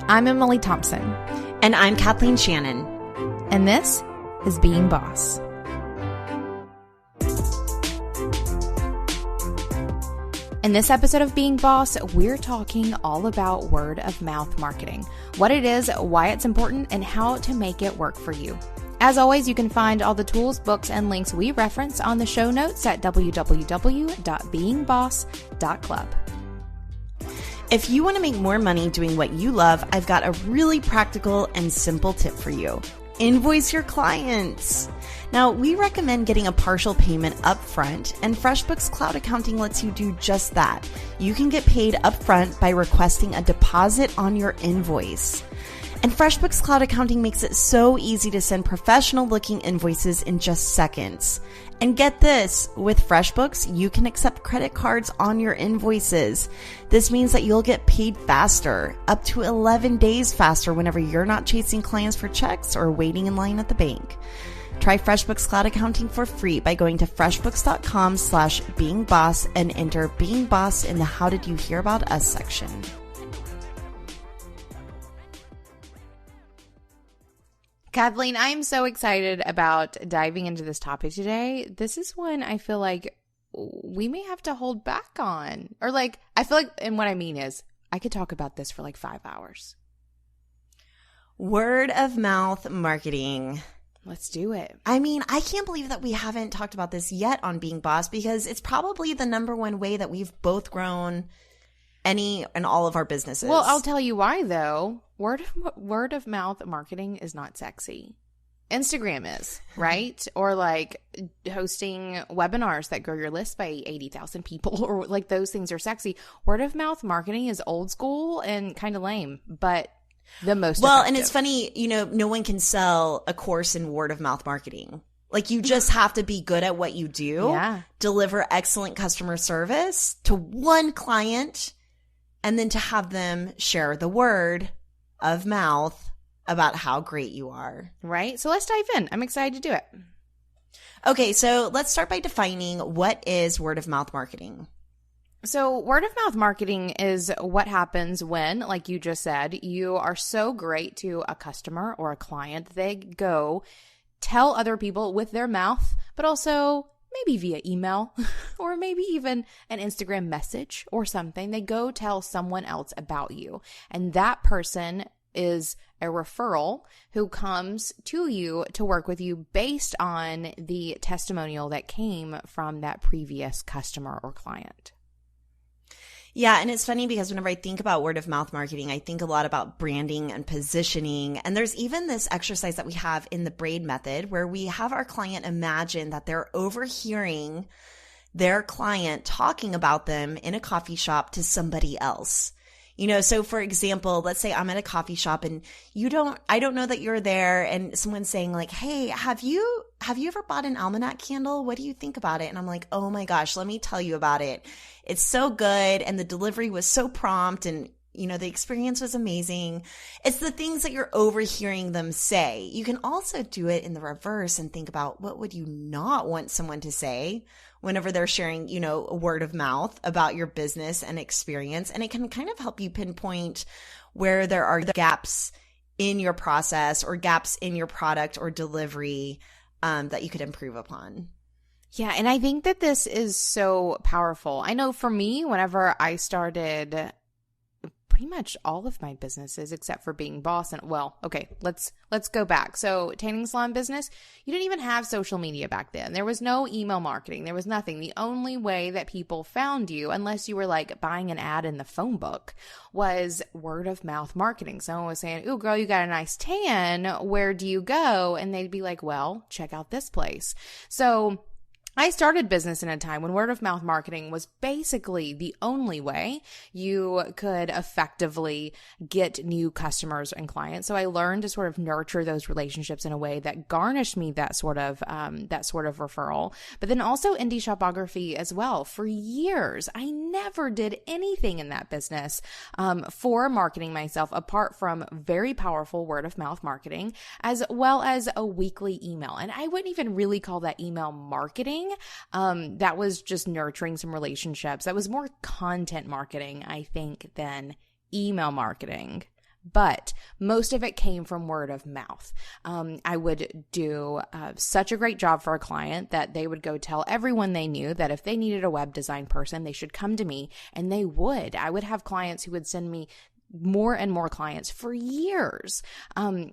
I'm Emily Thompson. And I'm Kathleen Shannon. And this is Being Boss. In this episode of Being Boss, we're talking all about word of mouth marketing, what it is, why it's important, and how to make it work for you. As always, you can find all the tools, books, and links we reference on the show notes at www.beingboss.club. If you want to make more money doing what you love, I've got a really practical and simple tip for you. Invoice your clients. Now, we recommend getting a partial payment upfront, and FreshBooks Cloud Accounting lets you do just that. You can get paid upfront by requesting a deposit on your invoice. And FreshBooks Cloud Accounting makes it so easy to send professional-looking invoices in just seconds. And get this, with FreshBooks, you can accept credit cards on your invoices. This means that you'll get paid faster, up to 11 days faster whenever you're not chasing clients for checks or waiting in line at the bank. Try FreshBooks Cloud Accounting for free by going to freshbooks.com/beingboss and enter Being Boss in the How Did You Hear About Us section. Kathleen, I am so excited about diving into this topic today. This is one I feel like we may have to hold back on. Or I feel like, and what I mean is, I could talk about this for 5 hours. Word of mouth marketing. Let's do it. I mean, I can't believe that we haven't talked about this yet on Being Boss because it's probably the number one way that we've both grown any and all of our businesses. Well, I'll tell you why, though. Word of mouth marketing is not sexy. Instagram is, right? Or hosting webinars that grow your list by 80,000 people, or those things are sexy. Word of mouth marketing is old school and kind of lame, but the most effective. And it's funny, no one can sell a course in word of mouth marketing. You just have to be good at what you do, deliver excellent customer service to one client, and then to have them share the word of mouth about how great you are. Right? So let's dive in. I'm excited to do it. Okay, so let's start by defining what is word of mouth marketing. So word of mouth marketing is what happens when, like you just said, you are so great to a customer or a client, they go tell other people with their mouth, but also maybe via email or maybe even an Instagram message or something. They go tell someone else about you. And that person is a referral who comes to you to work with you based on the testimonial that came from that previous customer or client. Yeah, and it's funny because whenever I think about word of mouth marketing, I think a lot about branding and positioning. And there's even this exercise that we have in the BRAID method where we have our client imagine that they're overhearing their client talking about them in a coffee shop to somebody else. So for example, let's say I'm at a coffee shop and I don't know that you're there, and someone's saying hey, have you ever bought an almanac candle? What do you think about it? And I'm like, oh my gosh, let me tell you about it. It's so good. And the delivery was so prompt, and the experience was amazing. It's the things that you're overhearing them say. You can also do it in the reverse and think about what would you not want someone to say whenever they're sharing, a word of mouth about your business and experience. And it can kind of help you pinpoint where there are gaps in your process or gaps in your product or delivery that you could improve upon. Yeah, and I think that this is so powerful. I know for me, whenever I started pretty much all of my businesses except for Being Boss. And let's go back. So tanning salon business, you didn't even have social media back then. There was no email marketing. There was nothing. The only way that people found you, unless you were buying an ad in the phone book, was word of mouth marketing. Someone was saying, "Ooh, girl, you got a nice tan. Where do you go?" And they'd be like, "Well, check out this place." So I started business in a time when word of mouth marketing was basically the only way you could effectively get new customers and clients. So I learned to sort of nurture those relationships in a way that garnished me that sort of referral. But then also indie shopography as well. For years, I never did anything in that business for marketing myself apart from very powerful word of mouth marketing, as well as a weekly email. And I wouldn't even really call that email marketing. That was just nurturing some relationships. That was more content marketing, I think, than email marketing. but most of it came from word of mouth. I would do such a great job for a client that they would go tell everyone they knew that if they needed a web design person, they should come to me, and they would. I would have clients who would send me more and more clients for years.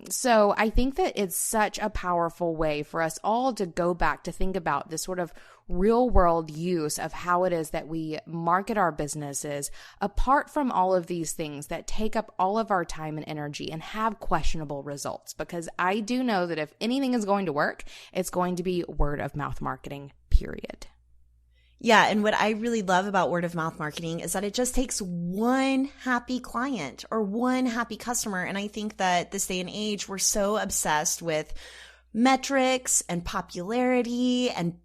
So I think that it's such a powerful way for us all to go back to think about this sort of real world use of how it is that we market our businesses, apart from all of these things that take up all of our time and energy and have questionable results. Because I do know that if anything is going to work, it's going to be word of mouth marketing, period. Yeah. And what I really love about word of mouth marketing is that it just takes one happy client or one happy customer. And I think that this day and age, we're so obsessed with metrics and popularity and,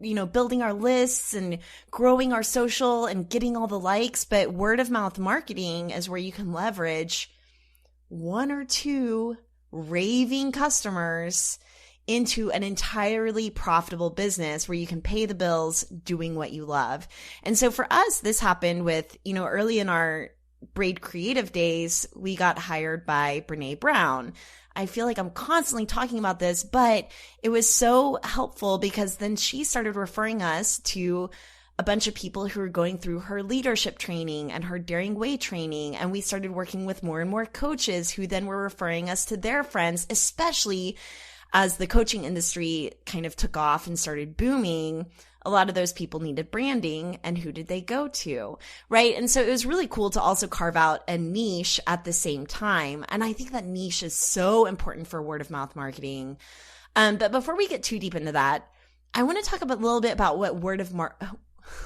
you know, building our lists and growing our social and getting all the likes. But word of mouth marketing is where you can leverage one or two raving customers into an entirely profitable business where you can pay the bills doing what you love. And so for us, this happened with, you know, early in our Braid Creative days, we got hired by Brene Brown. I feel like I'm constantly talking about this, but it was so helpful because then she started referring us to a bunch of people who were going through her leadership training and her Daring Way training. And we started working with more and more coaches who then were referring us to their friends, especially as the coaching industry kind of took off and started booming. A lot of those people needed branding, and who did they go to, right? And so it was really cool to also carve out a niche at the same time. And I think that niche is so important for word of mouth marketing. But before we get too deep into that, I want to talk a little bit about what word of mouth.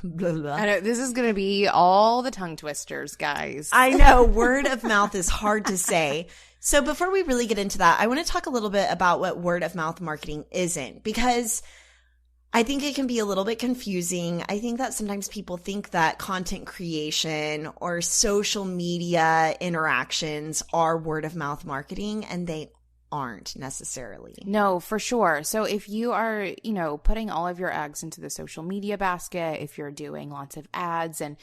I know this is going to be all the tongue twisters, guys. I know word of mouth is hard to say. So before we really get into that, I want to talk a little bit about what word of mouth marketing isn't, because I think it can be a little bit confusing. I think that sometimes people think that content creation or social media interactions are word of mouth marketing, and they aren't necessarily. No, for sure. So if you are, you know, putting all of your eggs into the social media basket, if you're doing lots of ads, and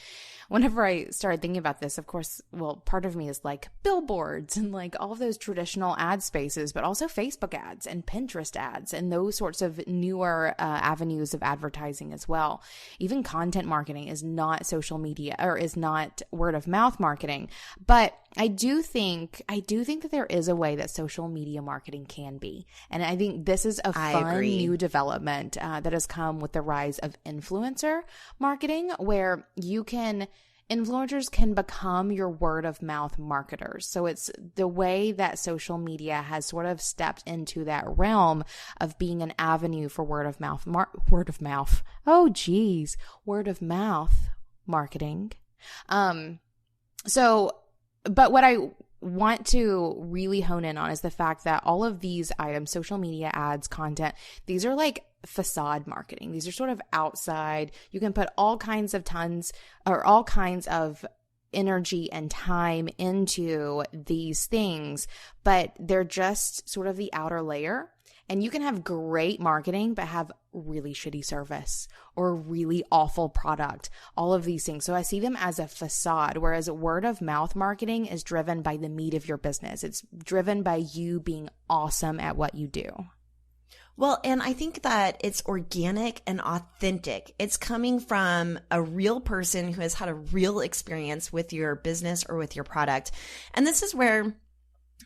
whenever I started thinking about this, of course, well, part of me is like billboards and like all of those traditional ad spaces, but also Facebook ads and Pinterest ads and those sorts of newer avenues of advertising as well. Even content marketing is not social media or is not word of mouth marketing, but I do think that there is a way that social media marketing can be. And I think this is a fun new development that has come with the rise of influencer marketing, where influencers can become your word of mouth marketers. So it's the way that social media has sort of stepped into that realm of being an avenue for word of mouth marketing. But what I want to really hone in on is the fact that all of these items, social media, ads, content, these are like facade marketing. These are sort of outside. You can put all kinds of energy and time into these things, but they're just sort of the outer layer. And you can have great marketing, but have really shitty service or really awful product, all of these things. So I see them as a facade, whereas word of mouth marketing is driven by the meat of your business. It's driven by you being awesome at what you do. Well, and I think that it's organic and authentic. It's coming from a real person who has had a real experience with your business or with your product. And this is where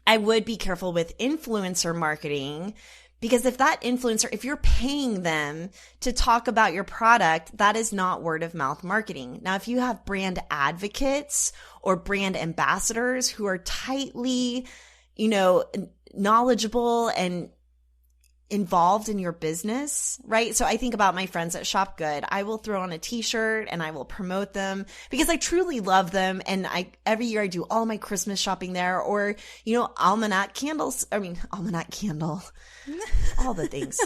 I would be careful with influencer marketing, because if that influencer, if you're paying them to talk about your product, that is not word of mouth marketing. Now, if you have brand advocates or brand ambassadors who are tightly, you know, knowledgeable and involved in your business, right? So I think about my friends at Shop Good. I will throw on a t-shirt and I will promote them because I truly love them. And every year I do all my Christmas shopping there, or, you know, Almanac Candle, all the things.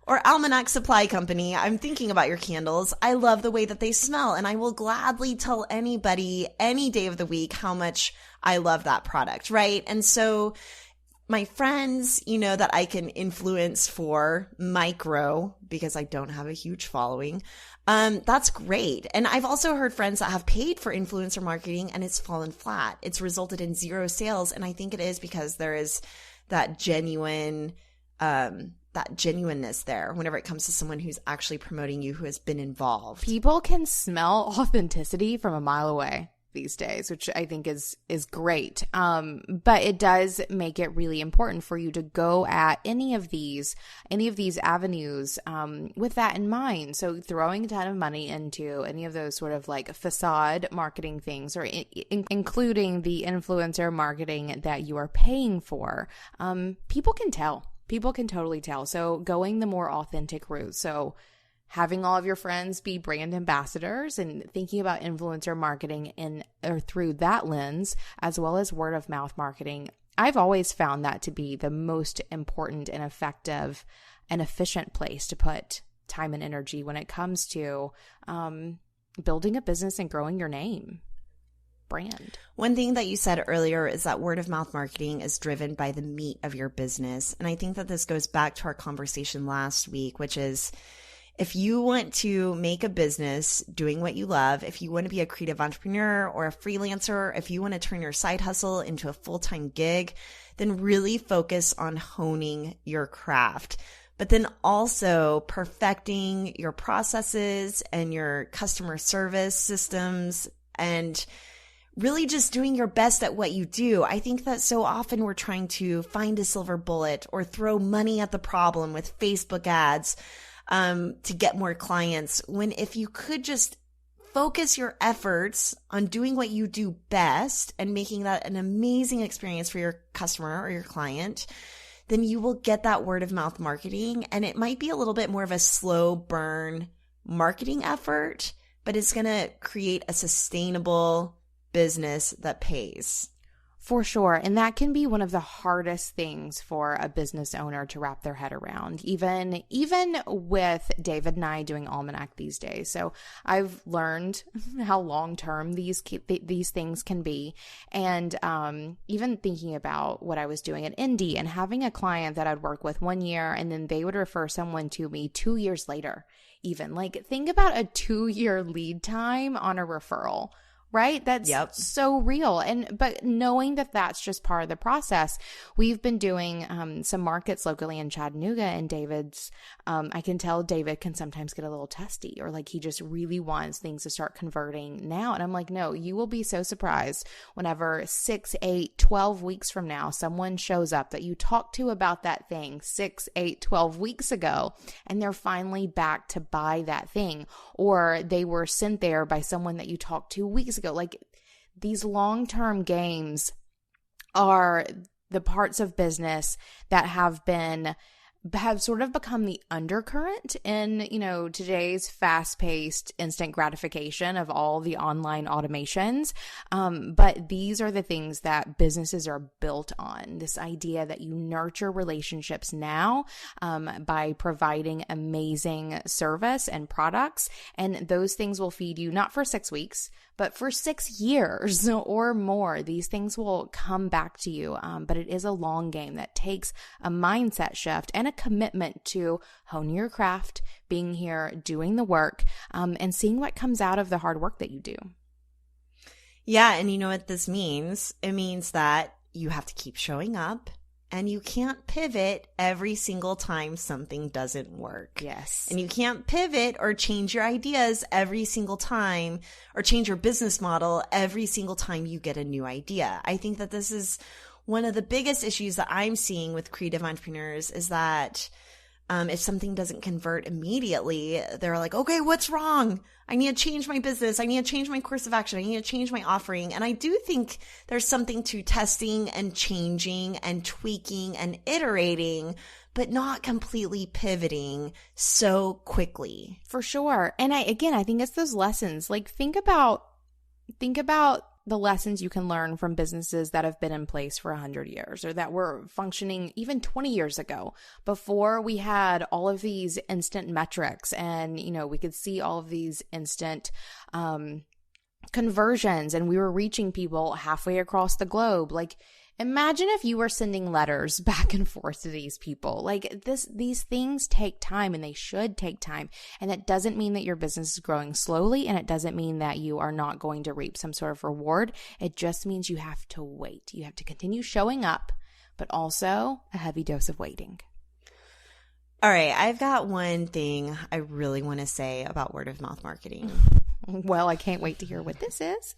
Or Almanac Supply Company. I'm thinking about your candles. I love the way that they smell, and I will gladly tell anybody any day of the week how much I love that product, right? And so my friends, that I can influence for micro because I don't have a huge following. That's great. And I've also heard friends that have paid for influencer marketing and it's fallen flat. It's resulted in 0 sales. And I think it is because there is that genuineness there whenever it comes to someone who's actually promoting you, who has been involved. People can smell authenticity from a mile away these days, which I think is great. But it does make it really important for you to go at any of these avenues with that in mind. So throwing a ton of money into any of those sort of like facade marketing things, or including the influencer marketing that you are paying for, people can tell. People can totally tell. So going the more authentic route. So having all of your friends be brand ambassadors and thinking about influencer marketing or through that lens, as well as word of mouth marketing. I've always found that to be the most important and effective and efficient place to put time and energy when it comes to building a business and growing your name. Brand. One thing that you said earlier is that word of mouth marketing is driven by the meat of your business. And I think that this goes back to our conversation last week, which is if you want to make a business doing what you love, if you want to be a creative entrepreneur or a freelancer, if you want to turn your side hustle into a full-time gig, then really focus on honing your craft. But then also perfecting your processes and your customer service systems and really just doing your best at what you do. I think that so often we're trying to find a silver bullet or throw money at the problem with Facebook ads to get more clients, when if you could just focus your efforts on doing what you do best and making that an amazing experience for your customer or your client, then you will get that word of mouth marketing. And it might be a little bit more of a slow burn marketing effort, but it's going to create a sustainable business that pays. For sure. And that can be one of the hardest things for a business owner to wrap their head around, even with David and I doing Almanac these days. So I've learned how long-term these things can be. And even thinking about what I was doing at Indie and having a client that I'd work with 1 year and then they would refer someone to me 2 years later, even. Like, think about a 2-year lead time on a referral. Right? That's so real. But knowing that that's just part of the process, we've been doing some markets locally in Chattanooga, and David's, I can tell David can sometimes get a little testy, or like he just really wants things to start converting now. And I'm like, no, you will be so surprised whenever 6, 8, 12 weeks from now, someone shows up that you talked to about that thing 6, 8, 12 weeks ago, and they're finally back to buy that thing, or they were sent there by someone that you talked to weeks ago. Like, these long-term games are the parts of business that have sort of become the undercurrent in, today's fast-paced instant gratification of all the online automations. But these are the things that businesses are built on. This idea that you nurture relationships now by providing amazing service and products. And those things will feed you not for 6 weeks, but for 6 years or more. These things will come back to you. But it is a long game that takes a mindset shift and a commitment to hone your craft, being here, doing the work, and seeing what comes out of the hard work that you do. Yeah. And you know what this means? It means that you have to keep showing up. And you can't pivot every single time something doesn't work. Yes. And you can't pivot or change your ideas every single time, or change your business model every single time you get a new idea. I think that this is one of the biggest issues that I'm seeing with creative entrepreneurs, is that if something doesn't convert immediately, they're like, okay, what's wrong? I need to change my business. I need to change my course of action. I need to change my offering. And I do think there's something to testing and changing and tweaking and iterating, but not completely pivoting so quickly. For sure. And I think it's those lessons. Like, think about the lessons you can learn from businesses that have been in place for 100 years, or that were functioning even 20 years ago, before we had all of these instant metrics and, we could see all of these instant conversions and we were reaching people halfway across the globe. Like, imagine if you were sending letters back and forth to these people. Like these things take time, and they should take time. And that doesn't mean that your business is growing slowly, and it doesn't mean that you are not going to reap some sort of reward. It just means you have to wait. You have to continue showing up, but also a heavy dose of waiting. All right, I've got one thing I really want to say about word of mouth marketing. Well, I can't wait to hear what this is.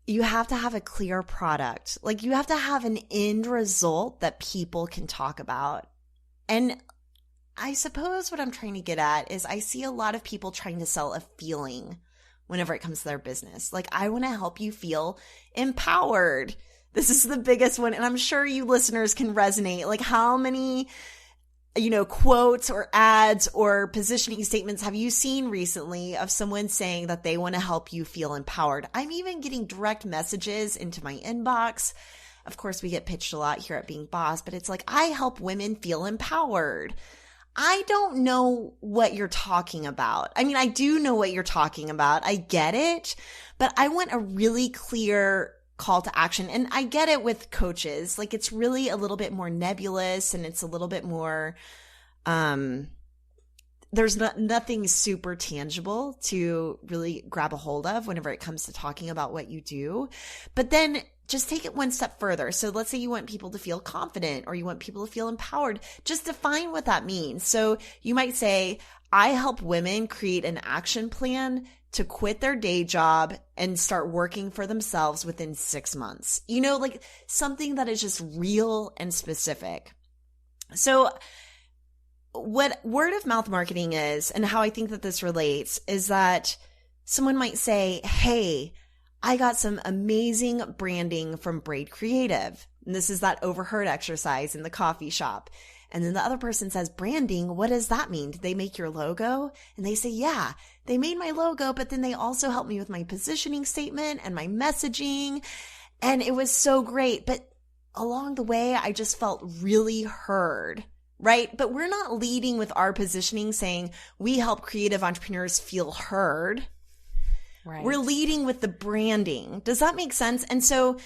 You have to have a clear product. Like, you have to have an end result that people can talk about. And I suppose what I'm trying to get at is I see a lot of people trying to sell a feeling whenever it comes to their business. Like, I want to help you feel empowered. This is the biggest one. And I'm sure you listeners can resonate. Like, how many, quotes or ads or positioning statements have you seen recently of someone saying that they want to help you feel empowered? I'm even getting direct messages into my inbox. Of course, we get pitched a lot here at Being Boss, but it's like, I help women feel empowered. I don't know what you're talking about. I mean, I do know what you're talking about. I get it, but I want a really clear call to action. And I get it with coaches. Like, it's really a little bit more nebulous, and it's a little bit more, there's nothing super tangible to really grab a hold of whenever it comes to talking about what you do. But then just take it one step further. So let's say you want people to feel confident, or you want people to feel empowered. Just define what that means. So you might say, I help women create an action plan to quit their day job and start working for themselves within 6 months. Like something that is just real and specific. So what word of mouth marketing is, and how I think that this relates, is that someone might say, hey, I got some amazing branding from Braid Creative. And this is that overheard exercise in the coffee shop. And then the other person says, branding, what does that mean? Did they make your logo? And they say, yeah, they made my logo, but then they also helped me with my positioning statement and my messaging. And it was so great. But along the way, I just felt really heard, right? But we're not leading with our positioning saying we help creative entrepreneurs feel heard. Right. We're leading with the branding. Does that make sense? And so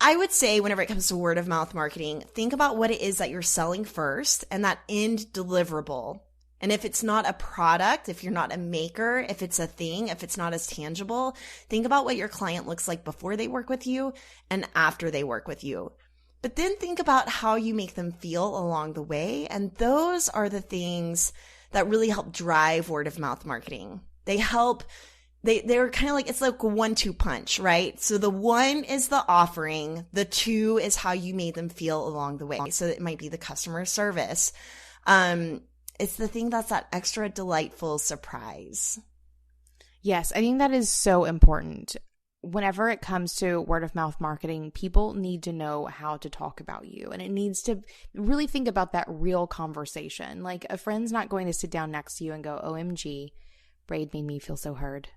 I would say whenever it comes to word of mouth marketing, think about what it is that you're selling first and that end deliverable. And if it's not a product, if you're not a maker, if it's a thing, if it's not as tangible, think about what your client looks like before they work with you and after they work with you. But then think about how you make them feel along the way. And those are the things that really help drive word of mouth marketing. They're kind of like, it's like a 1-2 punch, right? So the 1 is the offering. The 2 is how you made them feel along the way. So it might be the customer service. It's the thing that's that extra delightful surprise. Yes, I think that is so important. Whenever it comes to word of mouth marketing, people need to know how to talk about you. And it needs to really think about that real conversation. Like, a friend's not going to sit down next to you and go, OMG, Braid made me feel so heard.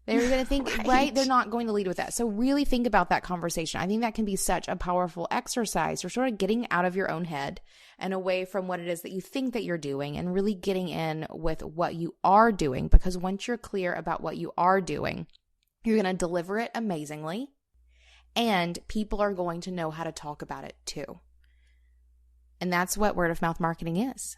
They're going to think, right? They're not going to lead with that. So really think about that conversation. I think that can be such a powerful exercise for sort of getting out of your own head and away from what it is that you think that you're doing, and really getting in with what you are doing. Because once you're clear about what you are doing, you're going to deliver it amazingly, and people are going to know how to talk about it too. And that's what word of mouth marketing is.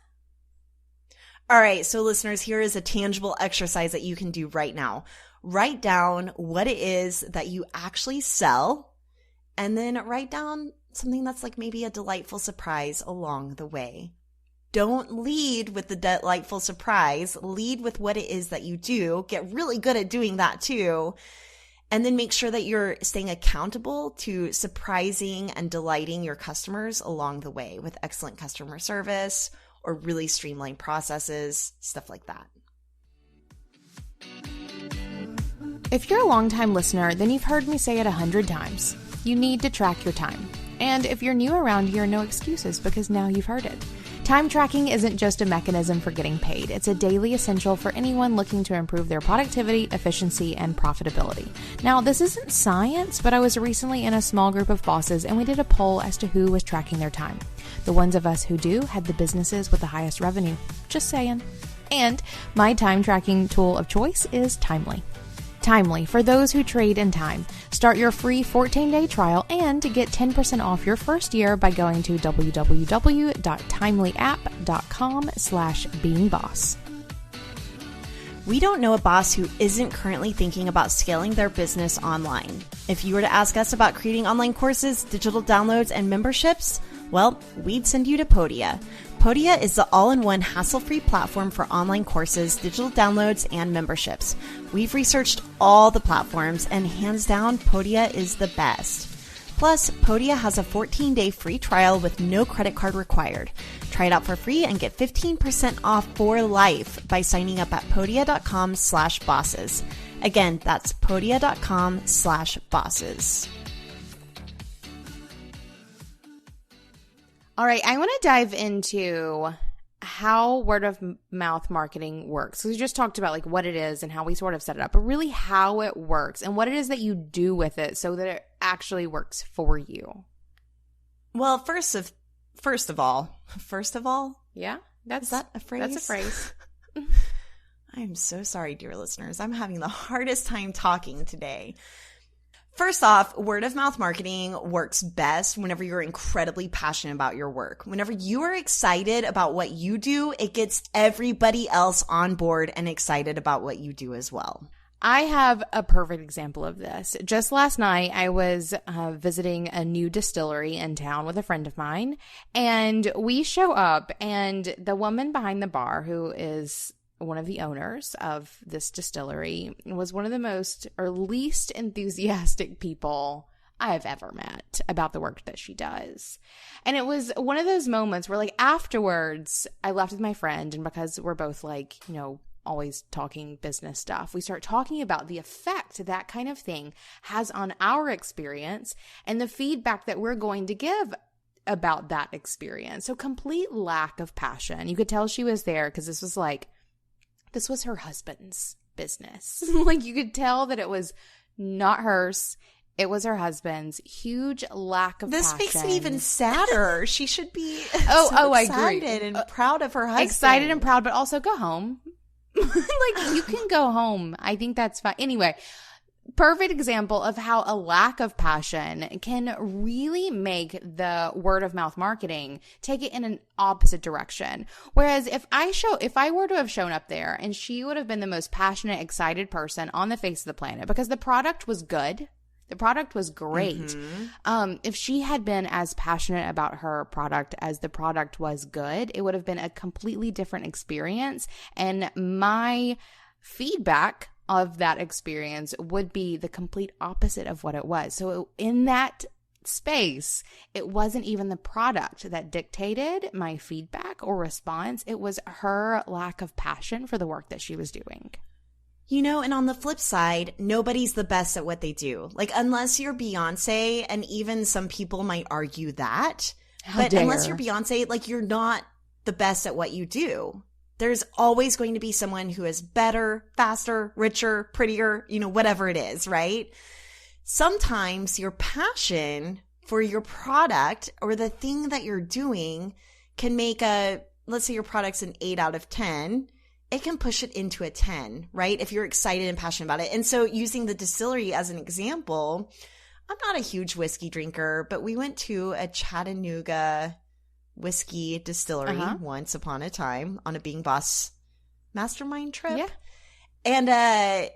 All right, so listeners, here is a tangible exercise that you can do right now. Write down what it is that you actually sell, and then write down something that's like maybe a delightful surprise along the way. Don't lead with the delightful surprise. Lead with what it is that you do. Get really good at doing that too. And then make sure that you're staying accountable to surprising and delighting your customers along the way with excellent customer service or really streamlined processes, stuff like that. If you're a longtime listener, then you've heard me say it 100 times. You need to track your time. And if you're new around here, no excuses, because now you've heard it. Time tracking isn't just a mechanism for getting paid. It's a daily essential for anyone looking to improve their productivity, efficiency, and profitability. Now, this isn't science, but I was recently in a small group of bosses, and we did a poll as to who was tracking their time. The ones of us who do had the businesses with the highest revenue. Just saying. And my time tracking tool of choice is Timely. Timely, for those who trade in time. Start your free 14-day trial and get 10% off your first year by going to www.timelyapp.com/beingboss. We don't know a boss who isn't currently thinking about scaling their business online. If you were to ask us about creating online courses, digital downloads, and memberships, well, we'd send you to Podia. Podia is the all-in-one hassle-free platform for online courses, digital downloads, and memberships. We've researched all the platforms, and hands down, Podia is the best. Plus, Podia has a 14-day free trial with no credit card required. Try it out for free and get 15% off for life by signing up at podia.com/bosses. Again, that's podia.com/bosses. All right, I want to dive into how word of mouth marketing works. So we just talked about like what it is and how we sort of set it up, but really how it works and what it is that you do with it so that it actually works for you. Well, first of all, yeah, is that a phrase? That's a phrase. I'm so sorry, dear listeners. I'm having the hardest time talking today. First off, word of mouth marketing works best whenever you're incredibly passionate about your work. Whenever you are excited about what you do, it gets everybody else on board and excited about what you do as well. I have a perfect example of this. Just last night, I was visiting a new distillery in town with a friend of mine, and we show up, and the woman behind the bar, who is one of the owners of this distillery, was one of the most or least enthusiastic people I have ever met about the work that she does. And it was one of those moments where, like, afterwards, I left with my friend, and because we're both, like, you know, always talking business stuff, we start talking about the effect that kind of thing has on our experience and the feedback that we're going to give about that experience. So complete lack of passion. You could tell she was there because this was her husband's business. Like, you could tell that it was not hers. It was her husband's. Huge lack of passion. This makes it even sadder. She should be I agree. Excited and proud of her husband. Excited and proud, but also go home. Like, you can go home. I think that's fine. Anyway, perfect example of how a lack of passion can really make the word of mouth marketing take it in an opposite direction. Whereas if I were to have shown up there and she would have been the most passionate, excited person on the face of the planet because the product was good, the product was great. Mm-hmm. If she had been as passionate about her product as the product was good, it would have been a completely different experience. And my feedback of that experience would be the complete opposite of what it was. So in that space, it wasn't even the product that dictated my feedback or response. It was her lack of passion for the work that she was doing. You know, and on the flip side, nobody's the best at what they do. Like, unless you're Beyonce, and even some people might argue that. Unless you're Beyonce, like, you're not the best at what you do. There's always going to be someone who is better, faster, richer, prettier, you know, whatever it is, right? Sometimes your passion for your product or the thing that you're doing can make let's say your product's an 8 out of 10. It can push it into a 10, right? If you're excited and passionate about it. And so using the distillery as an example, I'm not a huge whiskey drinker, but we went to a Chattanooga whiskey distillery once upon a time on a Being Boss mastermind trip. Yeah. And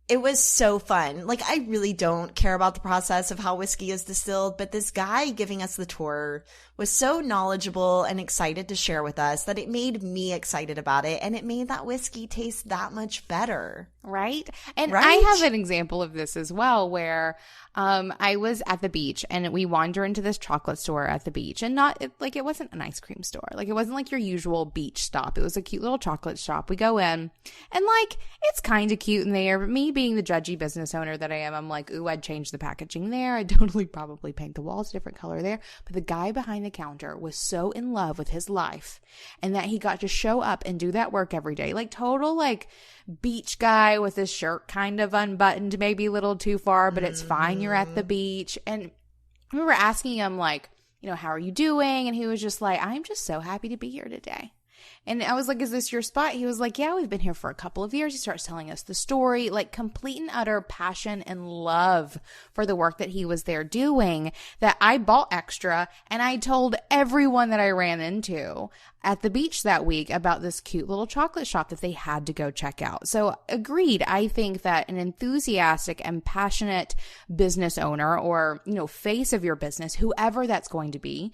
it was so fun. Like, I really don't care about the process of how whiskey is distilled, but this guy giving us the tour was so knowledgeable and excited to share with us that it made me excited about it, and it made that whiskey taste that much better. Right? And I have an example of this as well where I was at the beach and we wander into this chocolate store at the beach, and it wasn't an ice cream store. Like, it wasn't like your usual beach stop. It was a cute little chocolate shop. We go in and, like, it's kind of cute in there, but me being the judgy business owner that I am, I'm like, ooh, I'd change the packaging there. I'd totally probably paint the walls a different color there. But the guy behind the counter was so in love with his life and that he got to show up and do that work every day. Like, total, like, beach guy with his shirt kind of unbuttoned, maybe a little too far, but it's fine. You're at the beach. And we were asking him, like, you know, how are you doing? And he was just like, I'm just so happy to be here today. And I was like, is this your spot? He was like, yeah, we've been here for a couple of years. He starts telling us the story, like complete and utter passion and love for the work that he was there doing, that I bought extra. And I told everyone that I ran into at the beach that week about this cute little chocolate shop that they had to go check out. So agreed. I think that an enthusiastic and passionate business owner or, face of your business, whoever that's going to be,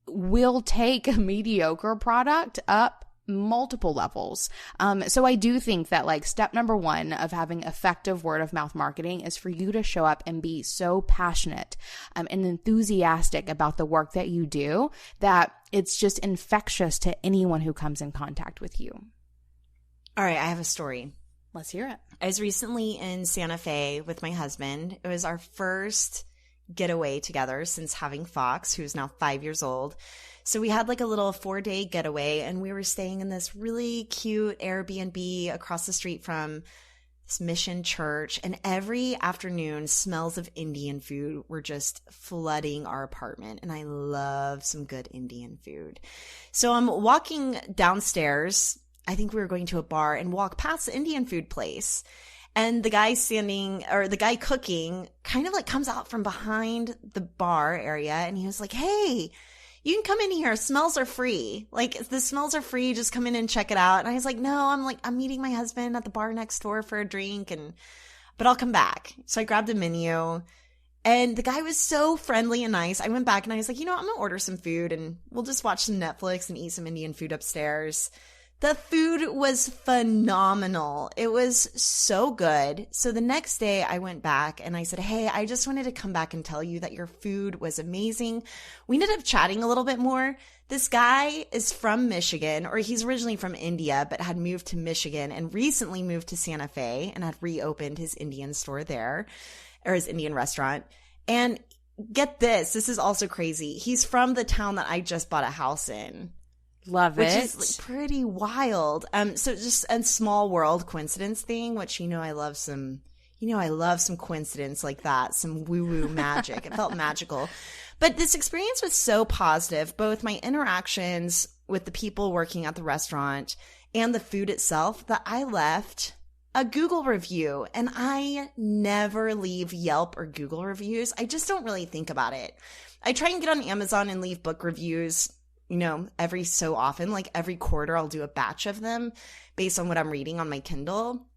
will take a mediocre product up multiple levels. So I do think that like step number one of having effective word of mouth marketing is for you to show up and be so passionate and enthusiastic about the work that you do that it's just infectious to anyone who comes in contact with you. All right, I have a story. Let's hear it. I was recently in Santa Fe with my husband. It was our first getaway together since having Fox, who's now 5 years old. So we had like a little 4-day getaway, and we were staying in this really cute Airbnb across the street from this mission church. And every afternoon, smells of Indian food were just flooding our apartment. And I love some good Indian food. So I'm walking downstairs. I think we were going to a bar and walk past the Indian food place. And the guy cooking kind of like comes out from behind the bar area, and he was like, hey, you can come in here. Smells are free. Like, the smells are free. Just come in and check it out. And I was like, no, I'm meeting my husband at the bar next door for a drink, but I'll come back. So I grabbed a menu, and the guy was so friendly and nice. I went back and I was like, I'm going to order some food and we'll just watch some Netflix and eat some Indian food upstairs. The food was phenomenal. It was so good. So the next day I went back and I said, hey, I just wanted to come back and tell you that your food was amazing. We ended up chatting a little bit more. This guy is from Michigan, or he's originally from India, but had moved to Michigan and recently moved to Santa Fe and had reopened his Indian store there, or his Indian restaurant. And get this is also crazy. He's from the town that I just bought a house in. Love it. Which is like pretty wild. So just a small world coincidence thing, which, I love some coincidence like that, some woo-woo magic. It felt magical. But this experience was so positive, both my interactions with the people working at the restaurant and the food itself, that I left a Google review. And I never leave Yelp or Google reviews. I just don't really think about it. I try and get on Amazon and leave book reviews every so often, like every quarter I'll do a batch of them based on what I'm reading on my Kindle.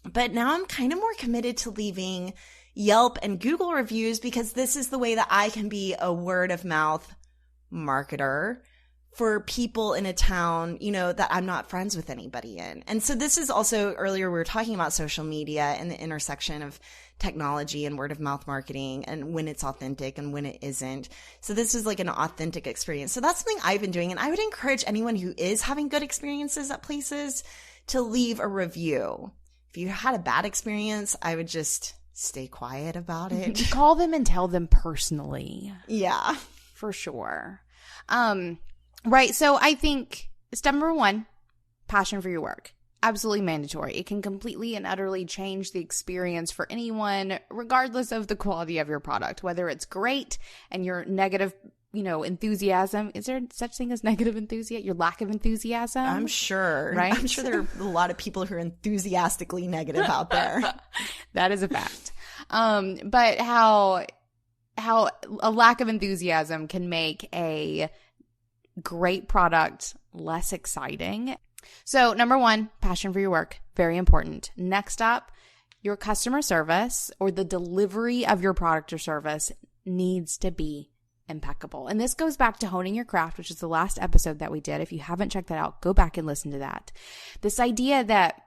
But now I'm kind of more committed to leaving Yelp and Google reviews, because this is the way that I can be a word of mouth marketer for people in a town, that I'm not friends with anybody in. And so this is also, earlier we were talking about social media and the intersection of technology and word of mouth marketing, and when it's authentic and when it isn't. So this is like an authentic experience. So that's something I've been doing. And I would encourage anyone who is having good experiences at places to leave a review. If you had a bad experience, I would just stay quiet about it. Call them and tell them personally. Yeah. For sure. Right. So I think step number one, passion for your work. Absolutely mandatory. It can completely and utterly change the experience for anyone, regardless of the quality of your product, whether it's great and your negative, enthusiasm. Is there such thing as negative enthusiasm? Your lack of enthusiasm? I'm sure. Right? I'm sure there are a lot of people who are enthusiastically negative out there. That is a fact. But how a lack of enthusiasm can make a great product less exciting. So number one, passion for your work, very important. Next up, your customer service or the delivery of your product or service needs to be impeccable. And this goes back to honing your craft, which is the last episode that we did. If you haven't checked that out, go back and listen to that. This idea that,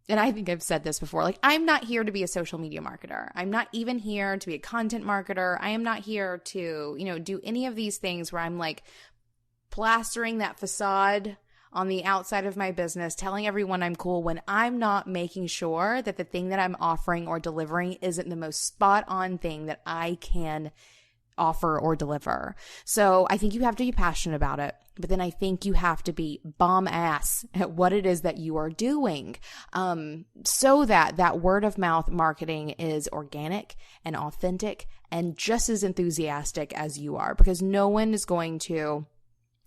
and I think I've said this before, like, I'm not here to be a social media marketer. I'm not even here to be a content marketer. I am not here to, do any of these things where I'm like plastering that facade on the outside of my business, telling everyone I'm cool, when I'm not making sure that the thing that I'm offering or delivering isn't the most spot on thing that I can offer or deliver. So I think you have to be passionate about it, but then I think you have to be bomb ass at what it is that you are doing, so that word of mouth marketing is organic and authentic and just as enthusiastic as you are, because no one is going to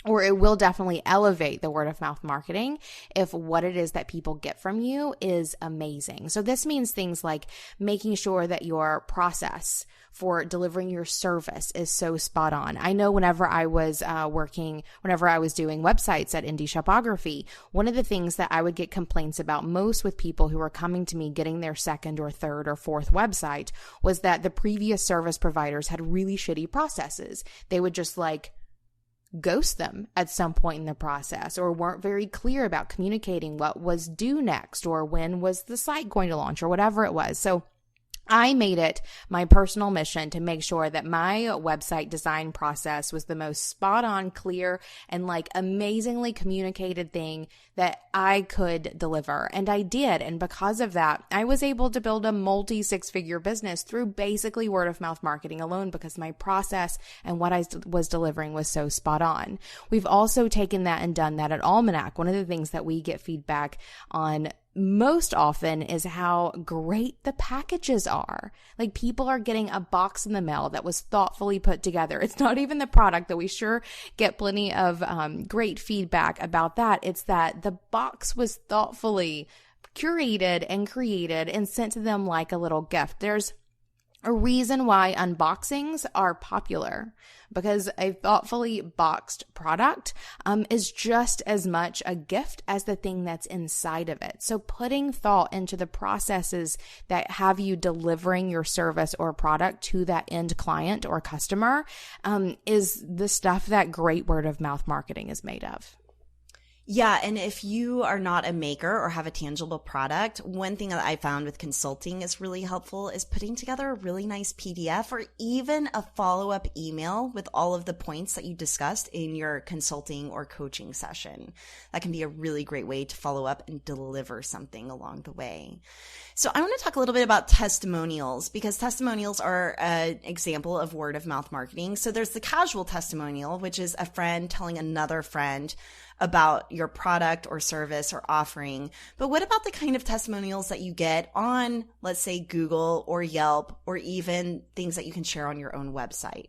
or it will definitely elevate the word of mouth marketing if what it is that people get from you is amazing. So this means things like making sure that your process for delivering your service is so spot on. I know whenever I was doing websites at Indie Shopography, one of the things that I would get complaints about most with people who were coming to me getting their second or third or fourth website was that the previous service providers had really shitty processes. They would just ghost them at some point in the process, or weren't very clear about communicating what was due next, or when was the site going to launch, or whatever it was. So I made it my personal mission to make sure that my website design process was the most spot on, clear, and amazingly communicated thing that I could deliver. And I did. And because of that, I was able to build a multi-six-figure business through basically word of mouth marketing alone, because my process and what I was delivering was so spot on. We've also taken that and done that at Almanac. One of the things that we get feedback on most often is how great the packages are. People are getting a box in the mail that was thoughtfully put together. It's not even the product, though we sure get plenty of great feedback about that. It's that the box was thoughtfully curated and created and sent to them like a little gift. There's a reason why unboxings are popular, because a thoughtfully boxed product is just as much a gift as the thing that's inside of it. So putting thought into the processes that have you delivering your service or product to that end client or customer is the stuff that great word of mouth marketing is made of. Yeah. And if you are not a maker or have a tangible product, one thing that I found with consulting is really helpful is putting together a really nice PDF or even a follow-up email with all of the points that you discussed in your consulting or coaching session. That can be a really great way to follow up and deliver something along the way. So I want to talk a little bit about testimonials, because testimonials are an example of word of mouth marketing. So there's the casual testimonial, which is a friend telling another friend about your product or service or offering. But what about the kind of testimonials that you get on, let's say, Google or Yelp, or even things that you can share on your own website?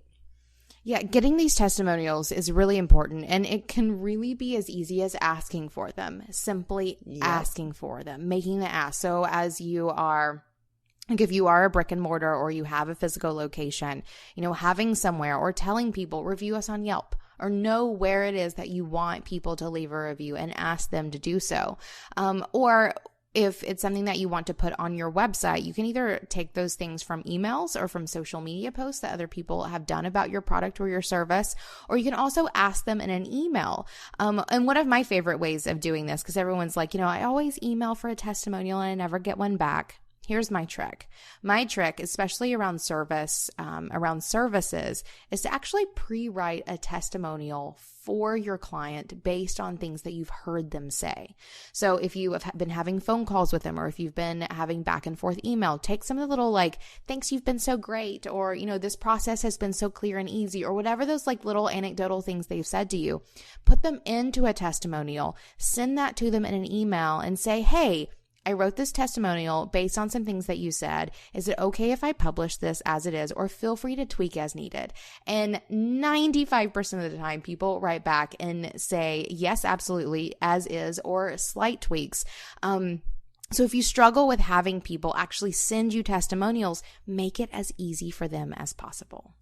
Yeah, getting these testimonials is really important, and it can really be as easy as asking for them, simply asking for them, making the ask. So as you are, if you are a brick and mortar or you have a physical location, having somewhere or telling people, review us on Yelp, or know where it is that you want people to leave a review and ask them to do so. Or if it's something that you want to put on your website, you can either take those things from emails or from social media posts that other people have done about your product or your service, or you can also ask them in an email. And one of my favorite ways of doing this, because everyone's like, I always email for a testimonial and I never get one back. Here's my trick. My trick, especially around services, is to actually pre-write a testimonial for your client based on things that you've heard them say. So if you have been having phone calls with them, or if you've been having back and forth email, take some of the little thanks, you've been so great, or, this process has been so clear and easy, or whatever those little anecdotal things they've said to you, put them into a testimonial, send that to them in an email and say, hey, I wrote this testimonial based on some things that you said. Is it okay if I publish this as it is, or feel free to tweak as needed? And 95% of the time, people write back and say, yes, absolutely, as is, or slight tweaks. So if you struggle with having people actually send you testimonials, make it as easy for them as possible.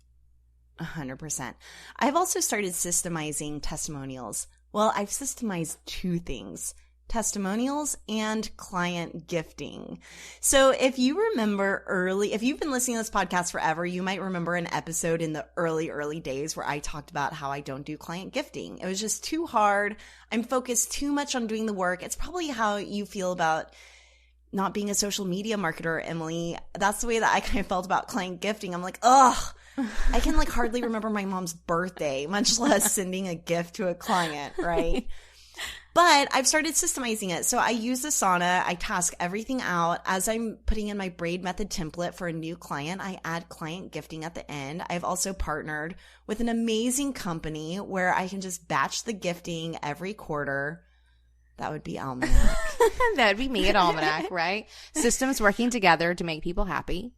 100%. I've also started systemizing testimonials. Well, I've systemized two things: testimonials and client gifting. So if you remember if you've been listening to this podcast forever, you might remember an episode in the early days where I talked about how I don't do client gifting. It was just too hard. I'm focused too much on doing the work. It's probably how you feel about not being a social media marketer, Emily. That's the way that I kind of felt about client gifting. I'm like, ugh, I can hardly remember my mom's birthday, much less sending a gift to a client, right? But I've started systemizing it. So I use Asana. I task everything out. As I'm putting in my Braid Method template for a new client, I add client gifting at the end. I've also partnered with an amazing company where I can just batch the gifting every quarter. That would be Almanac. That'd be me at Almanac, right? Systems working together to make people happy.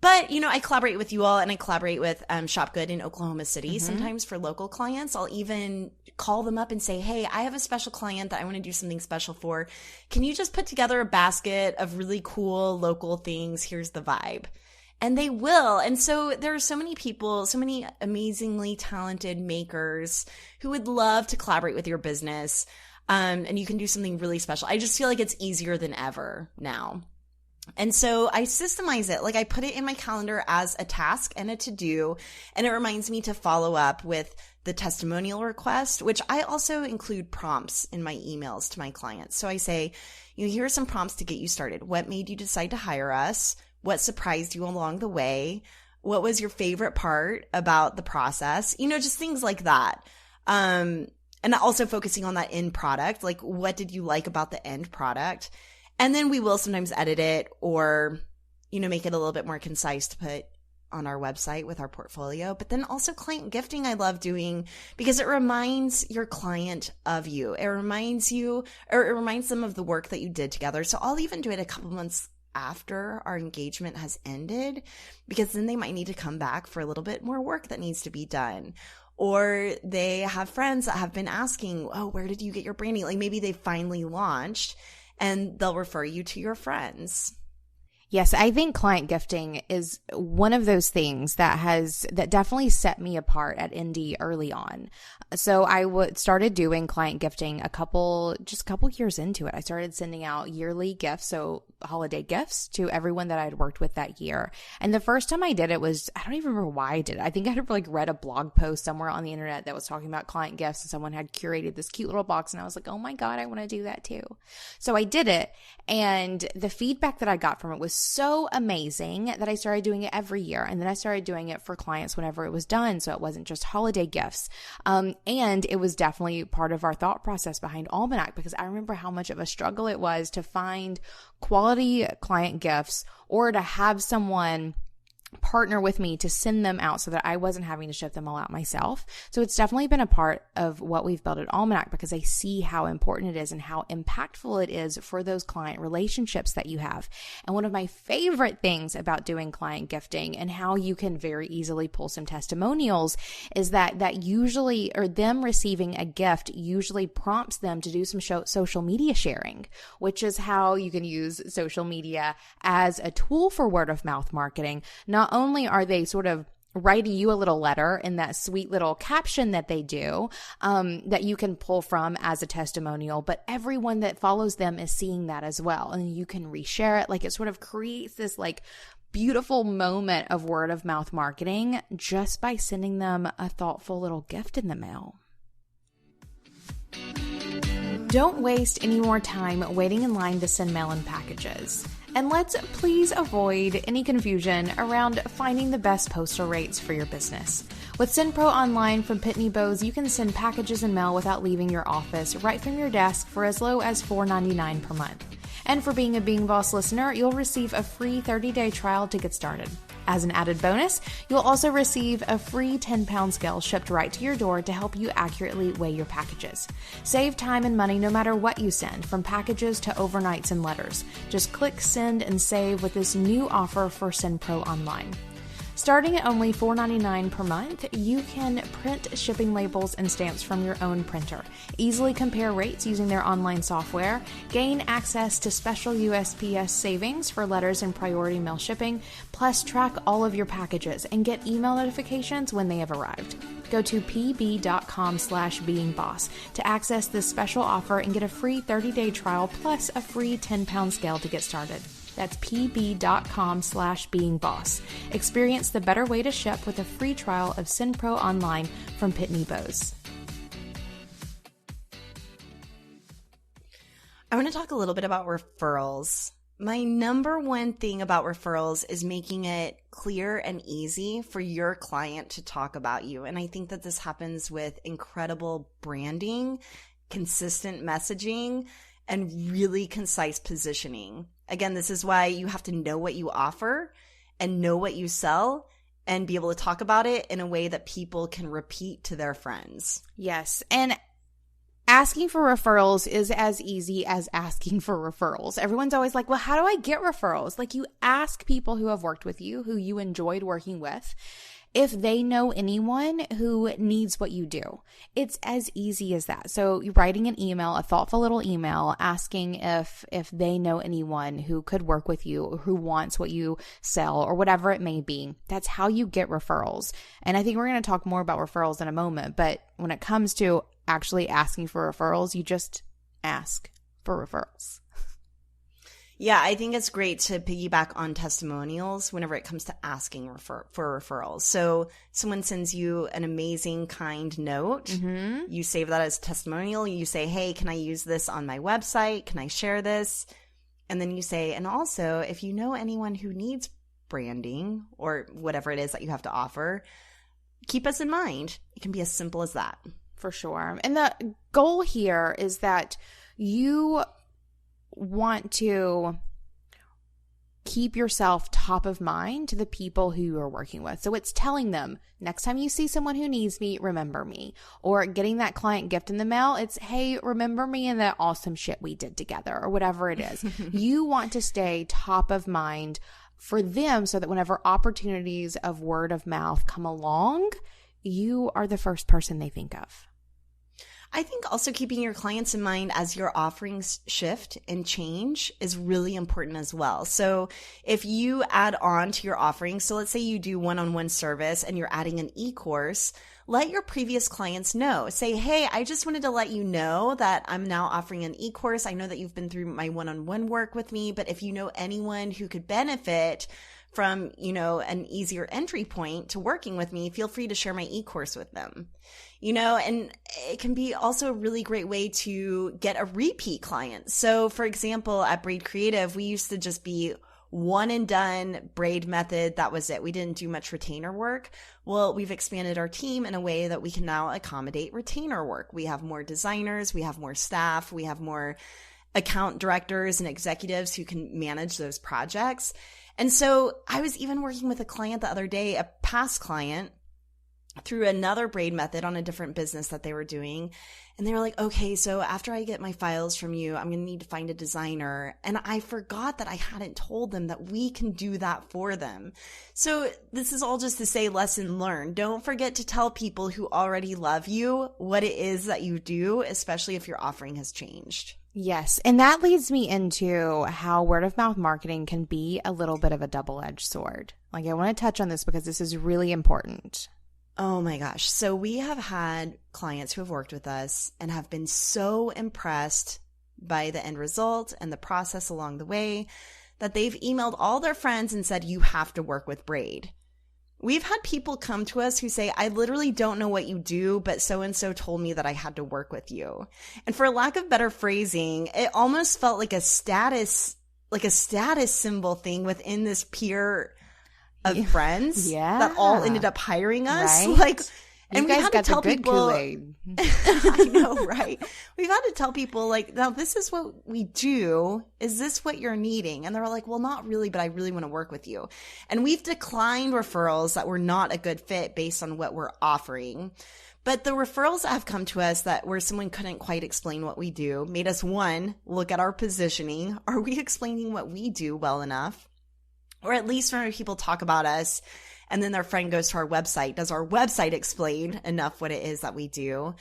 But, I collaborate with you all, and I collaborate with Shop Good in Oklahoma City. Sometimes for local clients, I'll even call them up and say, hey, I have a special client that I want to do something special for. Can you just put together a basket of really cool local things? Here's the vibe. And they will. And so there are so many people, so many amazingly talented makers who would love to collaborate with your business. And you can do something really special. I just feel like it's easier than ever now. And so I systemize it. Like I put it in my calendar as a task and a to-do, and it reminds me to follow up with the testimonial request, which I also include prompts in my emails to my clients. So I say, here are some prompts to get you started. What made you decide to hire us? What surprised you along the way? What was your favorite part about the process? Just things like that. And also focusing on that end product. Like, what did you like about the end product? And then we will sometimes edit it or, make it a little bit more concise to put on our website with our portfolio. But then also client gifting I love doing because it reminds your client of you. It reminds them of the work that you did together. So I'll even do it a couple months after our engagement has ended, because then they might need to come back for a little bit more work that needs to be done. Or they have friends that have been asking, oh, where did you get your branding? Like maybe they finally launched, and they'll refer you to your friends. Yes, I think client gifting is one of those things that definitely set me apart at Indie early on. So I started doing client gifting a couple years into it. I started sending out yearly gifts, so holiday gifts to everyone that I'd worked with that year. And the first time I did it was, I don't even remember why I did it. I think I had read a blog post somewhere on the internet that was talking about client gifts, and someone had curated this cute little box, and I was like, oh my God, I want to do that too. So I did it, and the feedback that I got from it was so amazing that I started doing it every year. And then I started doing it for clients whenever it was done. So it wasn't just holiday gifts. And it was definitely part of our thought process behind Almanac, because I remember how much of a struggle it was to find quality client gifts or to have someone partner with me to send them out so that I wasn't having to ship them all out myself. So it's definitely been a part of what we've built at Almanac, because I see how important it is and how impactful it is for those client relationships that you have. And one of my favorite things about doing client gifting and how you can very easily pull some testimonials is that usually, or them receiving a gift usually prompts them to do some social media sharing, which is how you can use social media as a tool for word of mouth marketing. Not only are they sort of writing you a little letter in that sweet little caption that they do, that you can pull from as a testimonial, but everyone that follows them is seeing that as well. And you can reshare it. Like it sort of creates this beautiful moment of word of mouth marketing just by sending them a thoughtful little gift in the mail. Don't waste any more time waiting in line to send mail-in packages. And let's please avoid any confusion around finding the best postal rates for your business. With SendPro Online from Pitney Bowes, you can send packages and mail without leaving your office right from your desk for as low as $4.99 per month. And for being a Being Boss listener, you'll receive a free 30-day trial to get started. As an added bonus, you'll also receive a free 10-pound scale shipped right to your door to help you accurately weigh your packages. Save time and money no matter what you send, from packages to overnights and letters. Just click send and save with this new offer for SendPro Online. Starting at only $4.99 per month, you can print shipping labels and stamps from your own printer, easily compare rates using their online software, gain access to special USPS savings for letters and priority mail shipping, plus track all of your packages and get email notifications when they have arrived. Go to pb.com/beingboss to access this special offer and get a free 30-day trial plus a free 10-pound scale to get started. That's pb.com/beingboss. Experience the better way to ship with a free trial of SendPro Online from Pitney Bowes. I want to talk a little bit about referrals. My number one thing about referrals is making it clear and easy for your client to talk about you. And I think that this happens with incredible branding, consistent messaging, and really concise positioning. Again, this is why you have to know what you offer and know what you sell and be able to talk about it in a way that people can repeat to their friends. Yes. And asking for referrals is as easy as asking for referrals. Everyone's always like, well, how do I get referrals? Like, you ask people who have worked with you, who you enjoyed working with, if they know anyone who needs what you do. It's as easy as that. So you're writing an email, a thoughtful little email, asking if they know anyone who could work with you, or who wants what you sell, or whatever it may be. That's how you get referrals. And I think we're going to talk more about referrals in a moment. But when it comes to actually asking for referrals, you just ask for referrals. Yeah, I think it's great to piggyback on testimonials whenever it comes to asking for referrals. So someone sends you an amazing, kind note. Mm-hmm. You save that as a testimonial. You say, hey, can I use this on my website? Can I share this? And then you say, and also, if you know anyone who needs branding or whatever it is that you have to offer, keep us in mind. It can be as simple as that. For sure. And the goal here is that you want to keep yourself top of mind to the people who you are working with. So it's telling them, next time you see someone who needs me, remember me. Or getting that client gift in the mail, it's, hey, remember me and that awesome shit we did together, or whatever it is. You want to stay top of mind for them so that whenever opportunities of word of mouth come along, you are the first person they think of. I think also keeping your clients in mind as your offerings shift and change is really important as well. So if you add on to your offerings, so let's say you do one-on-one service and you're adding an e-course, let your previous clients know. Say, hey, I just wanted to let you know that I'm now offering an e-course. I know that you've been through my one-on-one work with me, but if you know anyone who could benefit from, an easier entry point to working with me, feel free to share my e-course with them. And it can be also a really great way to get a repeat client. So for example, at Braid Creative, we used to just be one and done braid method. That was it. We didn't do much retainer work. Well, we've expanded our team in a way that we can now accommodate retainer work. We have more designers, we have more staff, we have more account directors and executives who can manage those projects. And so I was even working with a client the other day, a past client, through another braid method on a different business that they were doing. And they were like, okay, so after I get my files from you, I'm going to need to find a designer. And I forgot that I hadn't told them that we can do that for them. So this is all just to say lesson learned. Don't forget to tell people who already love you what it is that you do, especially if your offering has changed. Yes. And that leads me into how word of mouth marketing can be a little bit of a double-edged sword. Like, I want to touch on this because this is really important. Oh my gosh. So we have had clients who have worked with us and have been so impressed by the end result and the process along the way that they've emailed all their friends and said, you have to work with Braid. We've had people come to us who say, I literally don't know what you do, but so-and-so told me that I had to work with you. And for lack of better phrasing, it almost felt like a status symbol thing within this peer of friends that all ended up hiring us. Right? And we had to tell people, I know, right? We've had to tell people, now this is what we do. Is this what you're needing? And they're like, well, not really, but I really want to work with you. And we've declined referrals that were not a good fit based on what we're offering. But the referrals that have come to us where someone couldn't quite explain what we do made us, one, look at our positioning. Are we explaining what we do well enough? Or at least when people talk about us and then their friend goes to our website, does our website explain enough what it is that we do?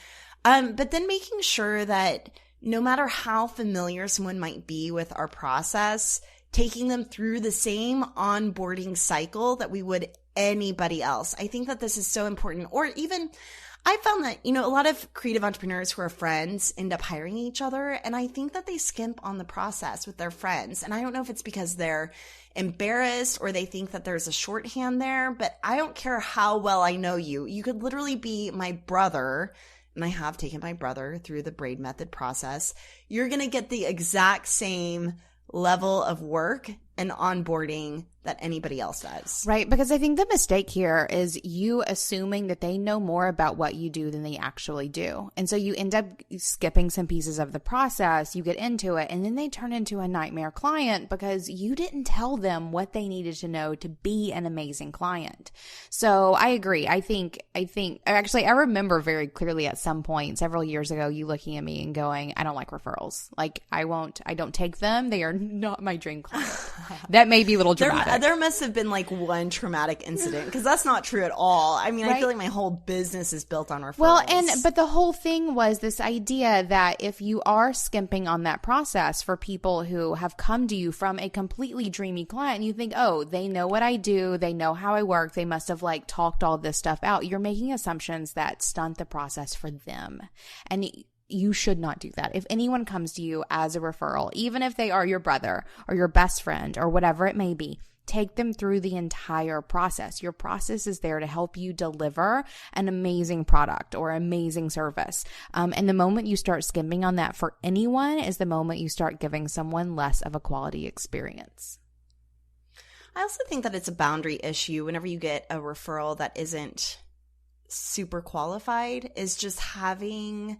But then making sure that no matter how familiar someone might be with our process, taking them through the same onboarding cycle that we would anybody else. I think that this is so important. Or even I found that, a lot of creative entrepreneurs who are friends end up hiring each other. And I think that they skimp on the process with their friends. And I don't know if it's because they're embarrassed or they think that there's a shorthand there, but I don't care how well I know you. You could literally be my brother. And I have taken my brother through the Braid Method process. You're going to get the exact same level of work and onboarding that anybody else does. Right, because I think the mistake here is you assuming that they know more about what you do than they actually do. And so you end up skipping some pieces of the process, you get into it, and then they turn into a nightmare client because you didn't tell them what they needed to know to be an amazing client. So I agree. I think actually I remember very clearly at some point several years ago you looking at me and going, I don't like referrals. Like I don't take them. They are not my dream client. That may be a little dramatic. There must have been like one traumatic incident because that's not true at all. I mean, right? I feel like my whole business is built on referrals. Well, but the whole thing was this idea that if you are skimping on that process for people who have come to you from a completely dreamy client, you think, oh, they know what I do. They know how I work. They must have like talked all this stuff out. You're making assumptions that stunt the process for them. And you should not do that. If anyone comes to you as a referral, even if they are your brother or your best friend or whatever it may be, take them through the entire process. Your process is there to help you deliver an amazing product or amazing service. And the moment you start skimping on that for anyone is the moment you start giving someone less of a quality experience. I also think that it's a boundary issue whenever you get a referral that isn't super qualified, is just having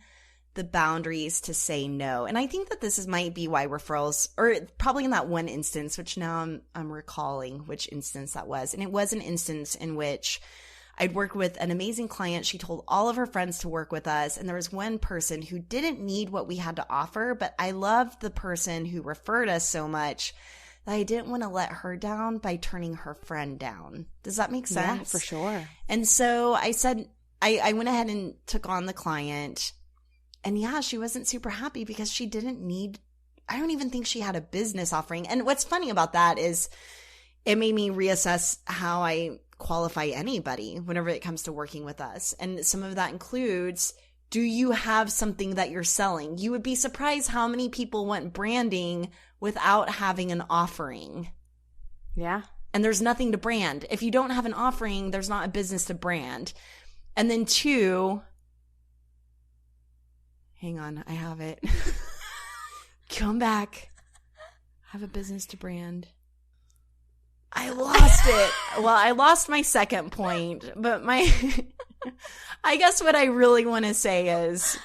the boundaries to say no. And I think that this might be why referrals, or probably in that one instance, which now I'm recalling which instance that was. And it was an instance in which I'd worked with an amazing client. She told all of her friends to work with us. And there was one person who didn't need what we had to offer, but I loved the person who referred us so much that I didn't want to let her down by turning her friend down. Does that make sense? Yeah, for sure. And so I said, I went ahead and took on the client. And yeah, she wasn't super happy because she didn't need, I don't even think she had a business offering. And what's funny about that is it made me reassess how I qualify anybody whenever it comes to working with us. And some of that includes, do you have something that you're selling? You would be surprised how many people want branding without having an offering. Yeah. And there's nothing to brand. If you don't have an offering, there's not a business to brand. And then two, hang on, I have it. Come back. I have a business to brand. I lost it. Well, I lost my second point, but I guess what I really want to say is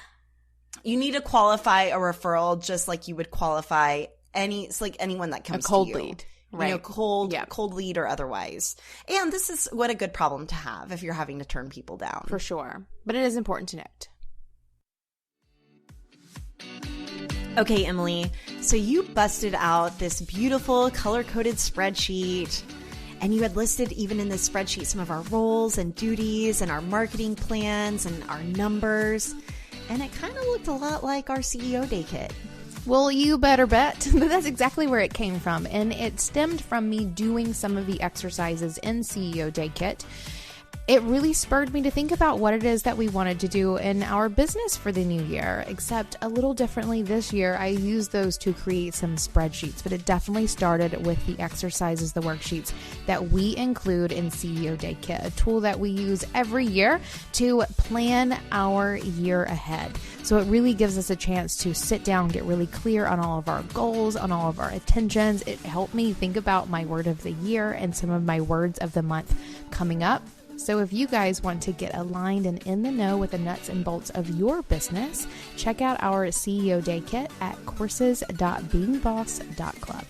you need to qualify a referral just like you would qualify anyone that comes a cold to you. Lead. Right. You know, cold lead or otherwise. And this is what a good problem to have if you're having to turn people down. For sure. But it is important to note. Okay, Emily, so you busted out this beautiful color-coded spreadsheet, and you had listed even in this spreadsheet some of our roles and duties and our marketing plans and our numbers, and it kind of looked a lot like our CEO Day Kit. Well, you better bet. But that's exactly where it came from, and it stemmed from me doing some of the exercises in CEO Day Kit. It really spurred me to think about what it is that we wanted to do in our business for the new year, except a little differently this year. I used those to create some spreadsheets, but it definitely started with the exercises, the worksheets that we include in CEO Day Kit, a tool that we use every year to plan our year ahead. So it really gives us a chance to sit down, get really clear on all of our goals, on all of our intentions. It helped me think about my word of the year and some of my words of the month coming up. So if you guys want to get aligned and in the know with the nuts and bolts of your business, check out our CEO Day Kit at courses.beingboss.club.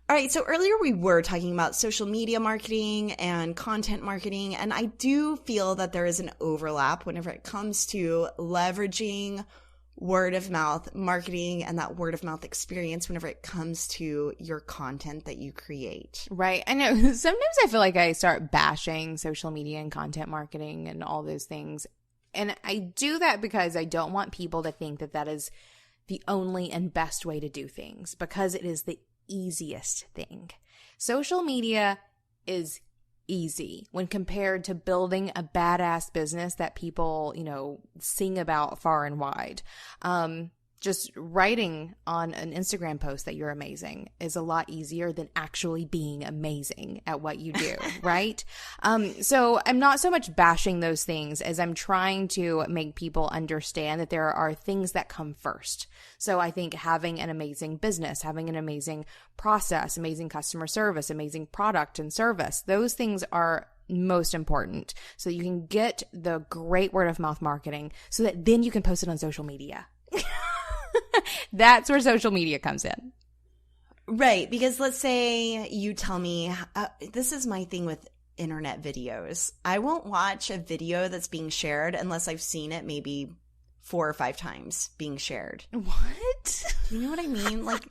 All right, so earlier we were talking about social media marketing and content marketing, and I do feel that there is an overlap whenever it comes to leveraging word of mouth marketing and that word of mouth experience whenever it comes to your content that you create. Right. I know sometimes I feel like I start bashing social media and content marketing and all those things. And I do that because I don't want people to think that that is the only and best way to do things, because it is the easiest thing. Social media is easy when compared to building a badass business that people, sing about far and wide. just writing on an Instagram post that you're amazing is a lot easier than actually being amazing at what you do, right? So I'm not so much bashing those things as I'm trying to make people understand that there are things that come first. So I think having an amazing business, having an amazing process, amazing customer service, amazing product and service, those things are most important. So you can get the great word of mouth marketing so that then you can post it on social media. That's where social media comes in. Right. Because let's say you tell me, this is my thing with internet videos. I won't watch a video that's being shared unless I've seen it maybe 4 or 5 times being shared. What? You know what I mean? Like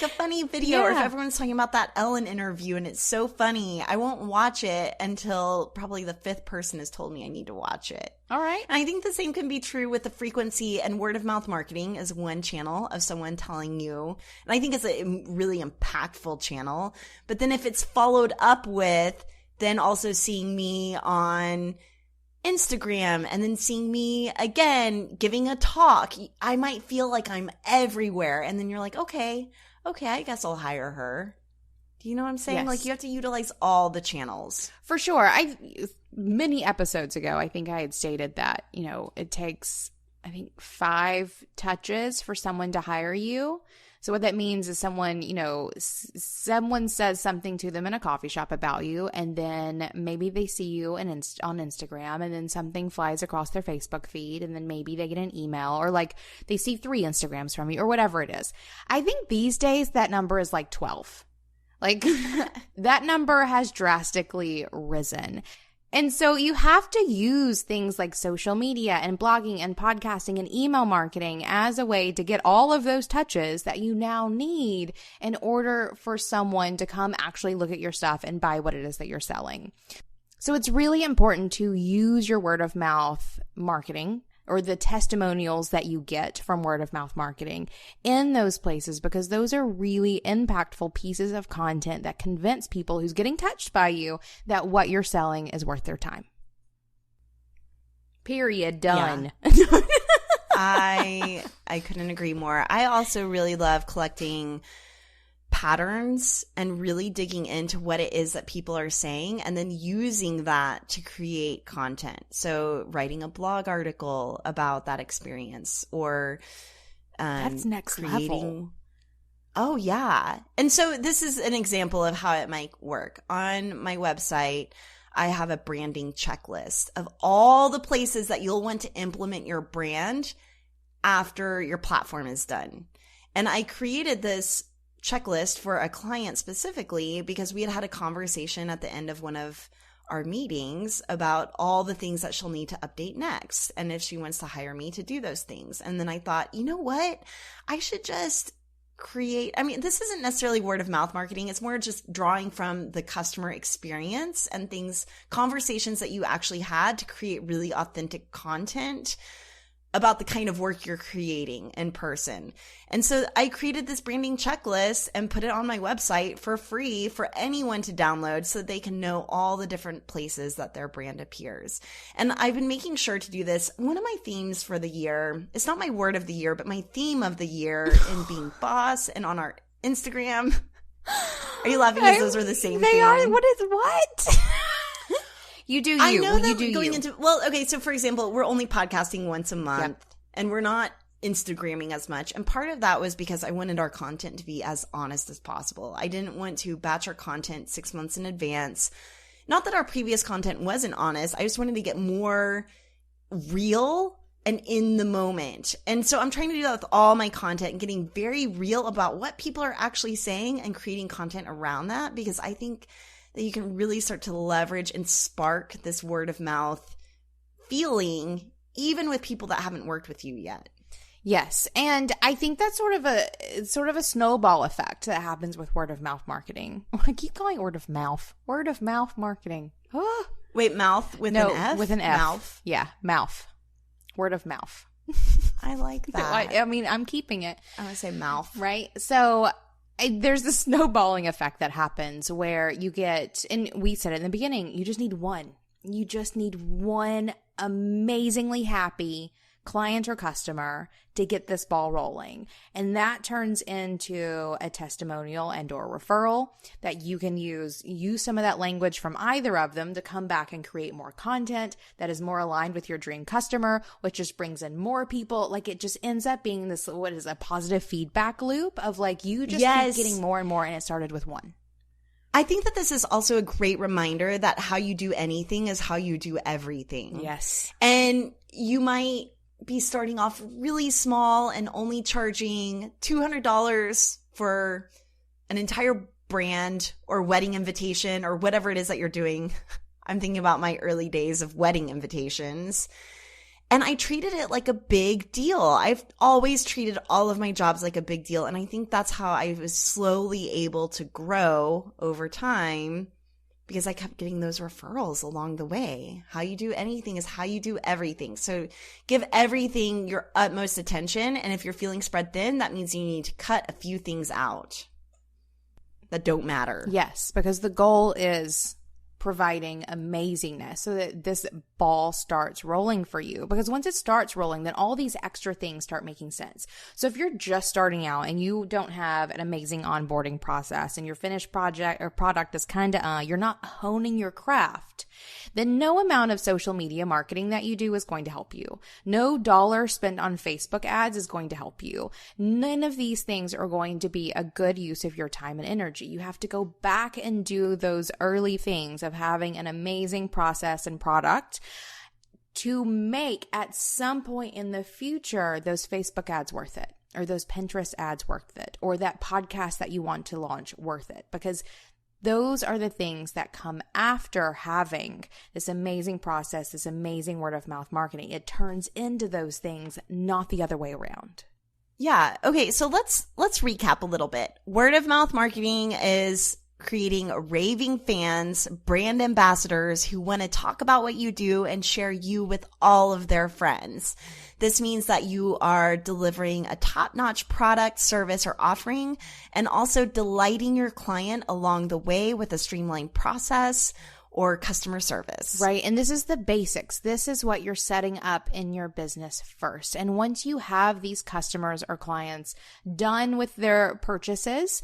a funny video, or if Yeah. everyone's talking about that Ellen interview and it's so funny, I won't watch it until probably the 5th person has told me I need to watch it. All right. And I think the same can be true with the frequency, and word of mouth marketing is one channel of someone telling you. And I think it's a really impactful channel. But then if it's followed up with then also seeing me on Instagram and then seeing me again giving a talk, I might feel like I'm everywhere. And then you're like, okay, I guess I'll hire her. Do you know what I'm saying? Yes. Like you have to utilize all the channels. For sure. Many episodes ago, I think I had stated that, it takes, 5 touches for someone to hire you. So what that means is someone says something to them in a coffee shop about you, and then maybe they see you on Instagram, and then something flies across their Facebook feed, and then maybe they get an email, or like they see 3 Instagrams from you, or whatever it is. I think these days that number is like 12. Like that number has drastically risen. And so you have to use things like social media and blogging and podcasting and email marketing as a way to get all of those touches that you now need in order for someone to come actually look at your stuff and buy what it is that you're selling. So it's really important to use your word of mouth marketing, or the testimonials that you get from word of mouth marketing in those places, because those are really impactful pieces of content that convince people who's getting touched by you that what you're selling is worth their time. Period. Done. Yeah. I couldn't agree more. I also really love collecting patterns and really digging into what it is that people are saying and then using that to create content. So writing a blog article about that experience, or that's next level. Oh, yeah. And so this is an example of how it might work. On my website, I have a branding checklist of all the places that you'll want to implement your brand after your platform is done. And I created this checklist for a client specifically because we had a conversation at the end of one of our meetings about all the things that she'll need to update next, and if she wants to hire me to do those things. And then I thought, you know what? I should just create, this isn't necessarily word of mouth marketing. It's more just drawing from the customer experience and things, conversations that you actually had to create really authentic content about the kind of work you're creating in person. And so I created this branding checklist and put it on my website for free for anyone to download so that they can know all the different places that their brand appears. And I've been making sure to do this. One of my themes for the year, it's not my word of the year, but my theme of the year in being boss and on our Instagram. Are you laughing because those are the same They thing? are. What? You do you. I know that you do going you. into, well, okay, so for example, we're only podcasting once a month. Yep. And we're not Instagramming as much. And part of that was because I wanted our content to be as honest as possible. I didn't want to batch our content 6 months in advance. Not that our previous content wasn't honest. I just wanted to get more real and in the moment. And so I'm trying to do that with all my content and getting very real about what people are actually saying and creating content around that, because I think that you can really start to leverage and spark this word of mouth feeling even with people that haven't worked with you yet. Yes, and I think that's sort of a snowball effect that happens with word of mouth marketing. I keep calling it word of mouth marketing. Oh. Wait, mouth with an F? With an F. Mouth. Yeah, mouth. Word of mouth. I like that. I'm keeping it. I'm going to say mouth. Right? So there's the snowballing effect that happens where you get, and we said it in the beginning, you just need one. You just need one amazingly happy, client or customer to get this ball rolling. And that turns into a testimonial and or referral that you can use some of that language from either of them to come back and create more content that is more aligned with your dream customer, which just brings in more people. Like it just ends up being this, what is a positive feedback loop of like you just keep getting more and more, and it started with one. I think that this is also a great reminder that how you do anything is how you do everything. Yes. And you might be starting off really small and only charging $200 for an entire brand or wedding invitation or whatever it is that you're doing. I'm thinking about my early days of wedding invitations. And I treated it like a big deal. I've always treated all of my jobs like a big deal. And I think that's how I was slowly able to grow over time, because I kept getting those referrals along the way. How you do anything is how you do everything. So give everything your utmost attention. And if you're feeling spread thin, that means you need to cut a few things out that don't matter. Yes, because the goal is providing amazingness so that this ball starts rolling for you. Because once it starts rolling, then all these extra things start making sense. So if you're just starting out and you don't have an amazing onboarding process and your finished project or product is kind of, you're not honing your craft, then no amount of social media marketing that you do is going to help you. No dollar spent on Facebook ads is going to help you. None of these things are going to be a good use of your time and energy. You have to go back and do those early things of having an amazing process and product to make at some point in the future those Facebook ads worth it, or those Pinterest ads worth it, or that podcast that you want to launch worth it, because those are the things that come after having this amazing process, this amazing word of mouth marketing. It turns into those things, not the other way around. Yeah. Okay. So let's recap a little bit. Word of mouth marketing is creating raving fans, brand ambassadors who want to talk about what you do and share you with all of their friends. This means that you are delivering a top-notch product, service, or offering, and also delighting your client along the way with a streamlined process or customer service. Right. And this is the basics. This is what you're setting up in your business first. And once you have these customers or clients done with their purchases,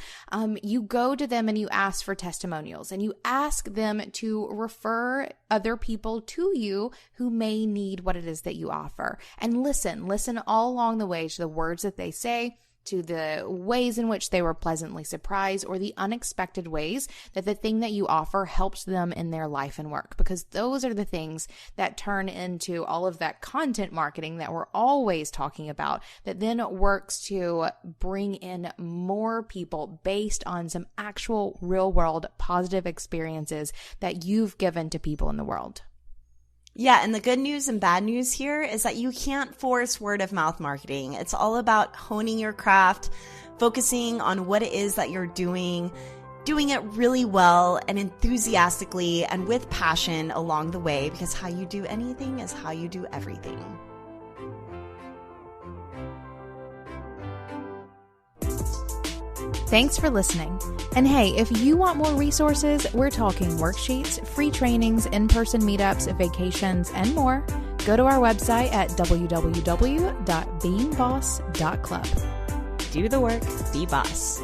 you go to them and you ask for testimonials, and you ask them to refer other people to you who may need what it is that you offer. And listen all along the way to the words that they say, to the ways in which they were pleasantly surprised, or the unexpected ways that the thing that you offer helps them in their life and work. Because those are the things that turn into all of that content marketing that we're always talking about, that then works to bring in more people based on some actual real world positive experiences that you've given to people in the world. Yeah, and the good news and bad news here is that you can't force word of mouth marketing. It's all about honing your craft, focusing on what it is that you're doing it really well and enthusiastically and with passion along the way, because how you do anything is how you do everything. Thanks for listening. And hey, if you want more resources, we're talking worksheets, free trainings, in-person meetups, vacations, and more. Go to our website at www.beingboss.club. Do the work, be boss.